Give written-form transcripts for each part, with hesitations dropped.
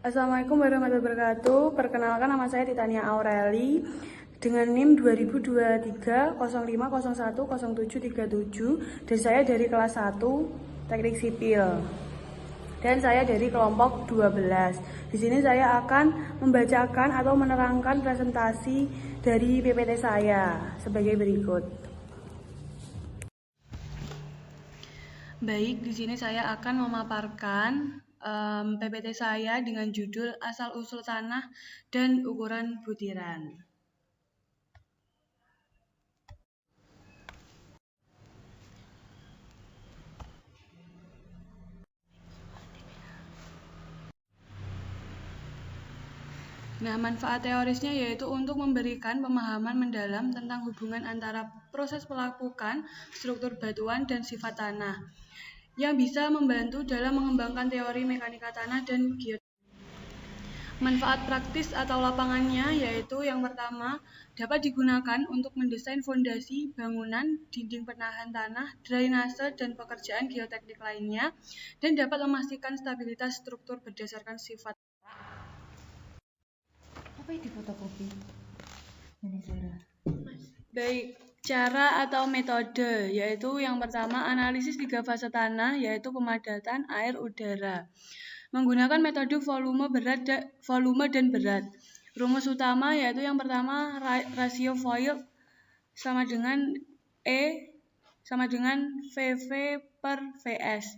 Assalamualaikum warahmatullahi wabarakatuh. Perkenalkan, nama saya Titania Aureli dengan NIM 2023 05010737 dan saya dari kelas 1 Teknik Sipil. Dan saya dari kelompok 12. Di sini saya akan membacakan atau menerangkan presentasi dari PPT saya sebagai berikut. Baik, di sini saya akan memaparkan PPT saya dengan judul Asal-usul tanah dan ukuran butiran. Nah, manfaat teorisnya yaitu untuk memberikan pemahaman mendalam tentang hubungan antara proses pelapukan, struktur batuan, dan sifat tanah, yang bisa membantu dalam mengembangkan teori mekanika tanah dan geoteknik. Manfaat praktis atau lapangannya yaitu yang pertama, dapat digunakan untuk mendesain fondasi, bangunan, dinding penahan tanah, drainase, dan pekerjaan geoteknik lainnya, dan dapat memastikan stabilitas struktur berdasarkan sifat. Apa yang difotokopi? Baik, cara atau metode yaitu yang pertama analisis 3 fase tanah yaitu pemadatan, air, udara. Menggunakan metode volume dan berat. Rumus utama yaitu yang pertama rasio Voigt sama dengan E sama dengan VV per VS.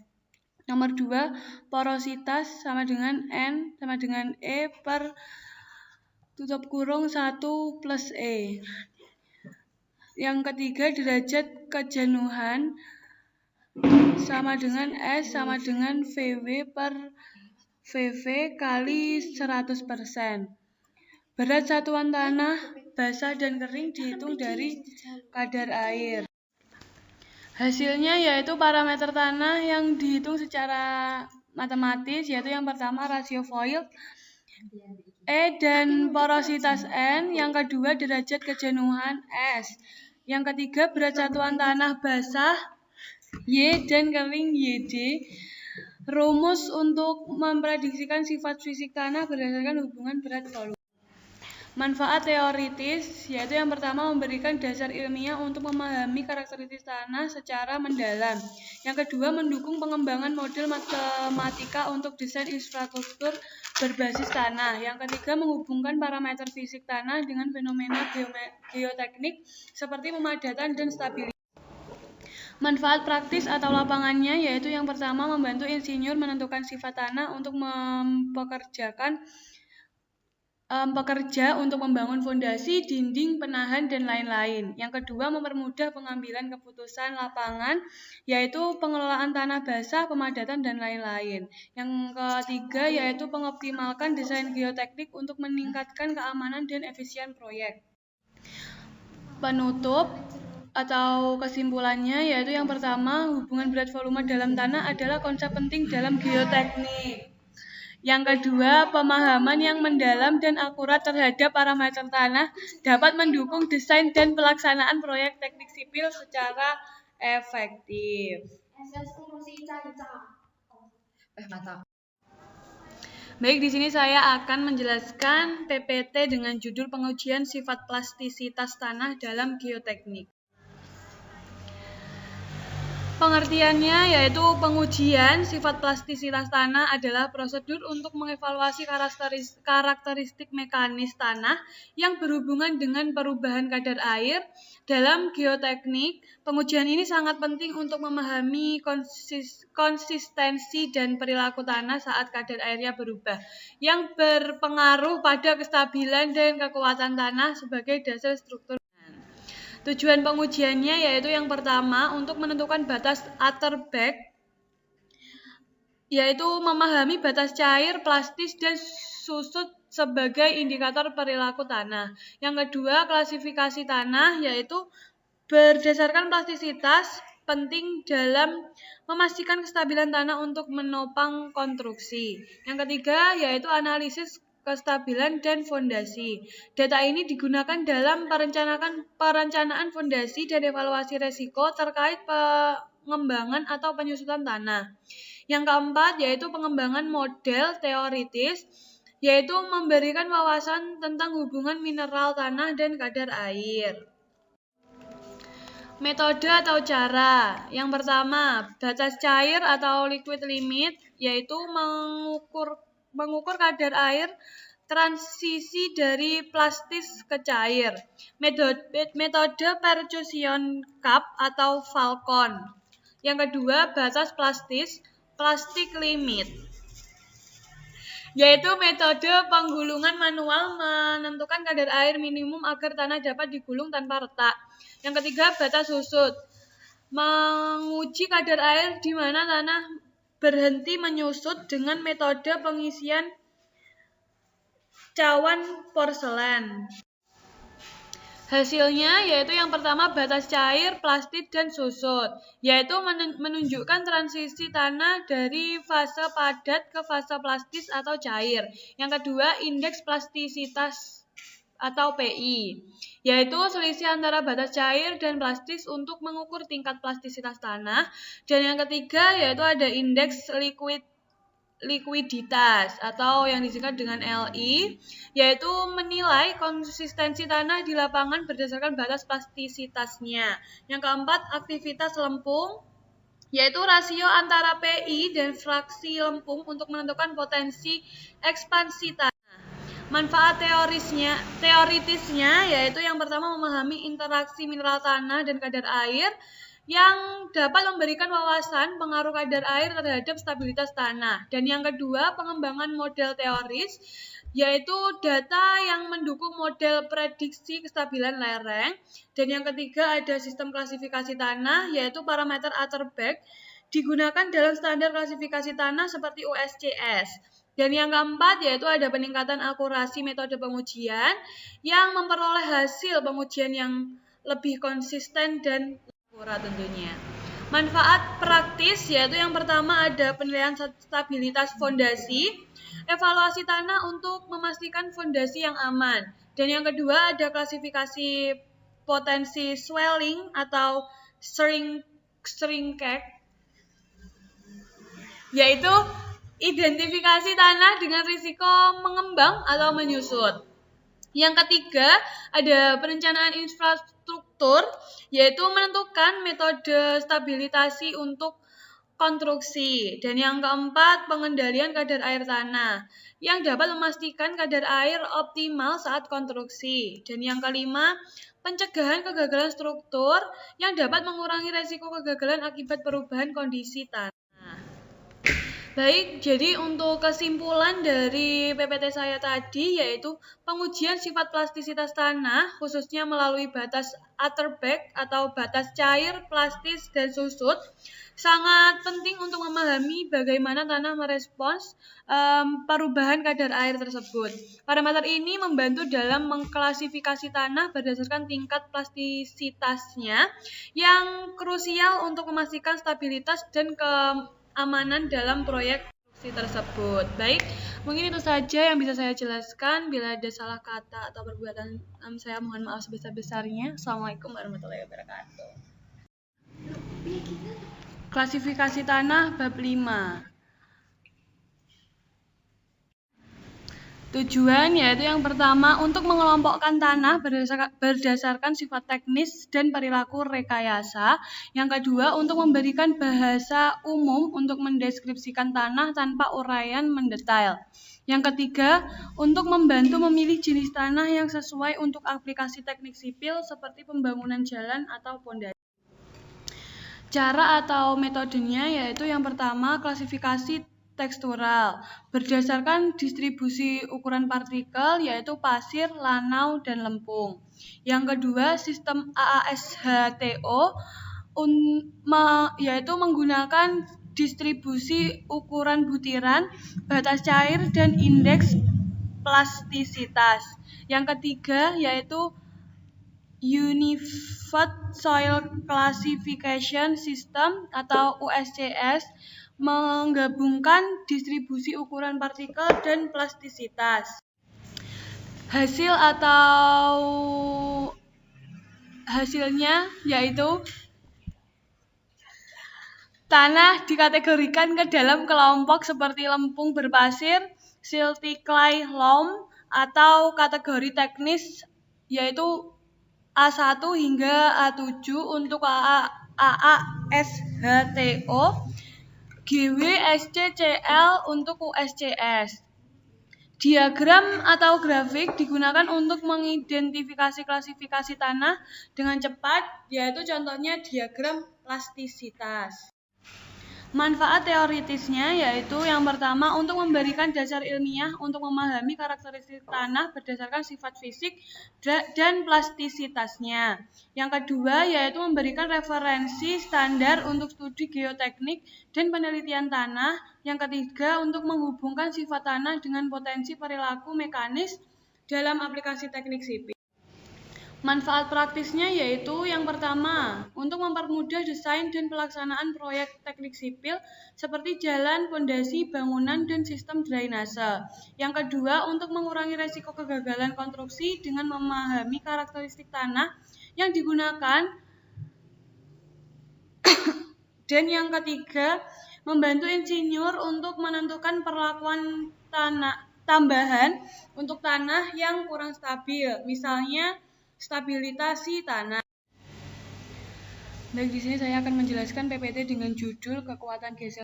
Nomor 2, porositas sama dengan N sama dengan E per tutup kurung 1 plus E. Yang ketiga, derajat kejenuhan sama dengan S sama dengan VW per VV kali 100%. Berat satuan tanah, basah dan kering dihitung dari kadar air. Hasilnya yaitu parameter tanah yang dihitung secara matematis, yaitu yang pertama rasio Voigt E dan porositas N, yang kedua derajat kejenuhan S, yang ketiga berat satuan tanah basah Y dan kering YD. Rumus untuk memprediksikan sifat fisik tanah berdasarkan hubungan berat volume. Manfaat teoritis yaitu yang pertama memberikan dasar ilmiah untuk memahami karakteristik tanah secara mendalam. Yang kedua mendukung pengembangan model matematika untuk desain infrastruktur berbasis tanah. Yang ketiga menghubungkan parameter fisik tanah dengan fenomena geoteknik seperti pemadatan dan stabilitas. Manfaat praktis atau lapangannya yaitu yang pertama membantu insinyur menentukan sifat tanah untuk pekerja untuk membangun fondasi, dinding, penahan, dan lain-lain. Yang kedua, mempermudah pengambilan keputusan lapangan, yaitu pengelolaan tanah basah, pemadatan, dan lain-lain. Yang ketiga, yaitu mengoptimalkan desain geoteknik untuk meningkatkan keamanan dan efisien proyek. Penutup atau kesimpulannya, yaitu yang pertama, hubungan berat volume dalam tanah adalah konsep penting dalam geoteknik. Yang kedua, pemahaman yang mendalam dan akurat terhadap parameter tanah dapat mendukung desain dan pelaksanaan proyek teknik sipil secara efektif. Baik, di sini saya akan menjelaskan PPT dengan judul pengujian sifat plastisitas tanah dalam geoteknik. Pengertiannya yaitu pengujian sifat plastisitas tanah adalah prosedur untuk mengevaluasi karakteristik mekanis tanah yang berhubungan dengan perubahan kadar air. Dalam geoteknik, pengujian ini sangat penting untuk memahami konsistensi dan perilaku tanah saat kadar airnya berubah, yang berpengaruh pada kestabilan dan kekuatan tanah sebagai dasar struktur. Tujuan pengujiannya yaitu yang pertama untuk menentukan batas Atterberg, yaitu memahami batas cair, plastis, dan susut sebagai indikator perilaku tanah. Yang kedua, klasifikasi tanah, yaitu berdasarkan plastisitas penting dalam memastikan kestabilan tanah untuk menopang konstruksi. Yang ketiga, yaitu analisis kestabilan dan fondasi. Data ini digunakan dalam perencanaan fondasi dan evaluasi resiko terkait pengembangan atau penyusutan tanah. Yang keempat yaitu pengembangan model teoritis, yaitu memberikan wawasan tentang hubungan mineral tanah dan kadar air. Metode atau cara. Yang pertama, batas cair atau liquid limit, yaitu mengukur kadar air transisi dari plastis ke cair. Metode percussion cup atau Falcon. Yang kedua, batas plastic limit, yaitu metode penggulungan manual menentukan kadar air minimum agar tanah dapat digulung tanpa retak. Yang ketiga, batas susut, menguji kadar air di mana tanah berhenti menyusut dengan metode pengisian cawan porselen. Hasilnya yaitu yang pertama batas cair, plastik, dan susut, yaitu menunjukkan transisi tanah dari fase padat ke fase plastis atau cair. Yang kedua, indeks plastisitas atau PI, yaitu selisih antara batas cair dan plastis untuk mengukur tingkat plastisitas tanah. Dan yang ketiga yaitu ada indeks likuiditas atau yang disingkat dengan LI, yaitu menilai konsistensi tanah di lapangan berdasarkan batas plastisitasnya. Yang keempat, aktivitas lempung, yaitu rasio antara PI dan fraksi lempung untuk menentukan potensi ekspansi tanah. Manfaat teoritisnya yaitu yang pertama memahami interaksi mineral tanah dan kadar air yang dapat memberikan wawasan pengaruh kadar air terhadap stabilitas tanah. Dan yang kedua, pengembangan model teoris, yaitu data yang mendukung model prediksi kestabilan lereng. Dan yang ketiga, ada sistem klasifikasi tanah, yaitu parameter Atterberg, digunakan dalam standar klasifikasi tanah seperti USCS. Dan yang keempat, yaitu ada peningkatan akurasi metode pengujian yang memperoleh hasil pengujian yang lebih konsisten dan akurat tentunya. Manfaat praktis yaitu yang pertama ada penilaian stabilitas fondasi, evaluasi tanah untuk memastikan fondasi yang aman. Dan yang kedua ada klasifikasi potensi swelling atau shrinkage, yaitu identifikasi tanah dengan risiko mengembang atau menyusut. Yang ketiga, ada perencanaan infrastruktur, yaitu menentukan metode stabilisasi untuk konstruksi. Dan yang keempat, pengendalian kadar air tanah, yang dapat memastikan kadar air optimal saat konstruksi. Dan yang kelima, pencegahan kegagalan struktur, yang dapat mengurangi risiko kegagalan akibat perubahan kondisi tanah. Baik, jadi untuk kesimpulan dari PPT saya tadi yaitu pengujian sifat plastisitas tanah khususnya melalui batas Atterberg atau batas cair, plastis, dan susut sangat penting untuk memahami bagaimana tanah merespons perubahan kadar air tersebut. Parameter ini membantu dalam mengklasifikasi tanah berdasarkan tingkat plastisitasnya yang krusial untuk memastikan stabilitas dan keamanan dalam proyek konstruksi tersebut. Baik, mungkin itu saja yang bisa saya jelaskan. Bila ada salah kata atau perbuatan saya mohon maaf sebesar-besarnya. Assalamualaikum warahmatullahi wabarakatuh. Klasifikasi tanah bab 5. Tujuan yaitu yang pertama untuk mengelompokkan tanah berdasarkan sifat teknis dan perilaku rekayasa. Yang kedua untuk memberikan bahasa umum untuk mendeskripsikan tanah tanpa uraian mendetail. Yang ketiga untuk membantu memilih jenis tanah yang sesuai untuk aplikasi teknik sipil seperti pembangunan jalan atau pondasi. Cara atau metodenya yaitu yang pertama klasifikasi tekstural berdasarkan distribusi ukuran partikel yaitu pasir, lanau, dan lempung. Yang kedua sistem AASHTO yaitu menggunakan distribusi ukuran butiran, batas cair, dan indeks plastisitas. Yang ketiga yaitu Unified Soil Classification System atau USCS menggabungkan distribusi ukuran partikel dan plastisitas. Hasilnya yaitu Tanah dikategorikan ke dalam kelompok seperti lempung berpasir, silty clay loam, atau kategori teknis yaitu A1 hingga A7 untuk AA SHTO, GW SCCL untuk USCS. Diagram atau grafik digunakan untuk mengidentifikasi klasifikasi tanah dengan cepat, yaitu contohnya diagram plastisitas. Manfaat teoritisnya yaitu yang pertama untuk memberikan dasar ilmiah untuk memahami karakteristik tanah berdasarkan sifat fisik dan plastisitasnya. Yang kedua yaitu memberikan referensi standar untuk studi geoteknik dan penelitian tanah. Yang ketiga untuk menghubungkan sifat tanah dengan potensi perilaku mekanis dalam aplikasi teknik sipil. Manfaat praktisnya yaitu yang pertama, untuk mempermudah desain dan pelaksanaan proyek teknik sipil seperti jalan, pondasi, bangunan, dan sistem drainase. Yang kedua, untuk mengurangi resiko kegagalan konstruksi dengan memahami karakteristik tanah yang digunakan. Dan yang ketiga, membantu insinyur untuk menentukan perlakuan tambahan untuk tanah yang kurang stabil, misalnya stabilitasi tanah. Baik, di sini saya akan menjelaskan PPT dengan judul kekuatan geser.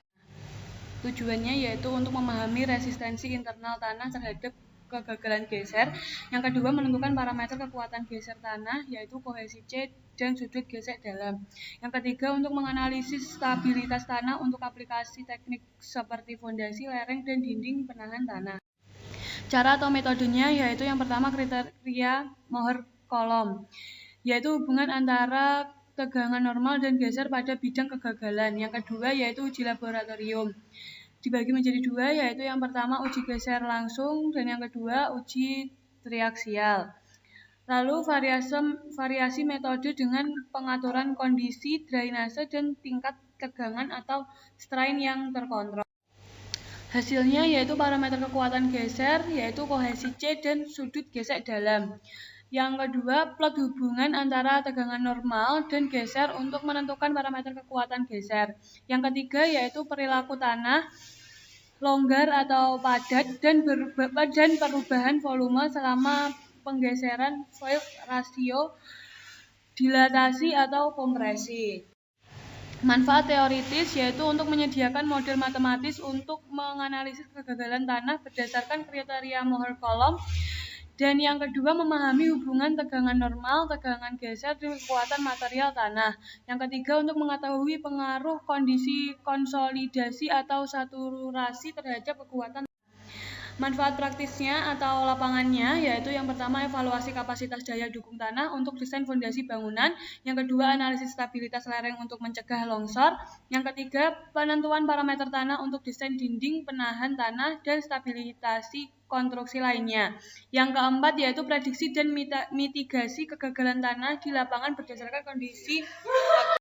Tujuannya yaitu untuk memahami resistensi internal tanah terhadap kegagalan geser. Yang kedua, menentukan parameter kekuatan geser tanah yaitu kohesi C dan sudut gesek dalam. Yang ketiga, untuk menganalisis stabilitas tanah untuk aplikasi teknik seperti fondasi, lereng, dan dinding penahan tanah. Cara atau metodenya yaitu yang pertama kriteria Mohr-Coulomb, yaitu hubungan antara tegangan normal dan geser pada bidang kegagalan. Yang kedua yaitu uji laboratorium. Dibagi menjadi dua, yaitu yang pertama uji geser langsung dan yang kedua uji triaksial. Lalu variasi metode dengan pengaturan kondisi drainase dan tingkat tegangan atau strain yang terkontrol. Hasilnya yaitu parameter kekuatan geser yaitu kohesi C dan sudut gesek dalam. Yang kedua, plot hubungan antara tegangan normal dan geser untuk menentukan parameter kekuatan geser. Yang ketiga yaitu perilaku tanah, longgar atau padat dan perubahan volume selama penggeseran, void rasio, dilatasi atau kompresi. Manfaat teoritis yaitu untuk menyediakan model matematis untuk menganalisis kegagalan tanah berdasarkan kriteria Mohr-Coulomb. Dan yang kedua, memahami hubungan tegangan normal, tegangan geser, dan kekuatan material tanah. Yang ketiga, untuk mengetahui pengaruh kondisi konsolidasi atau saturasi terhadap kekuatan. Manfaat praktisnya atau lapangannya yaitu yang pertama evaluasi kapasitas daya dukung tanah untuk desain fondasi bangunan, yang kedua analisis stabilitas lereng untuk mencegah longsor, yang ketiga penentuan parameter tanah untuk desain dinding penahan tanah dan stabilisasi konstruksi lainnya. Yang keempat yaitu prediksi dan mitigasi kegagalan tanah di lapangan berdasarkan kondisi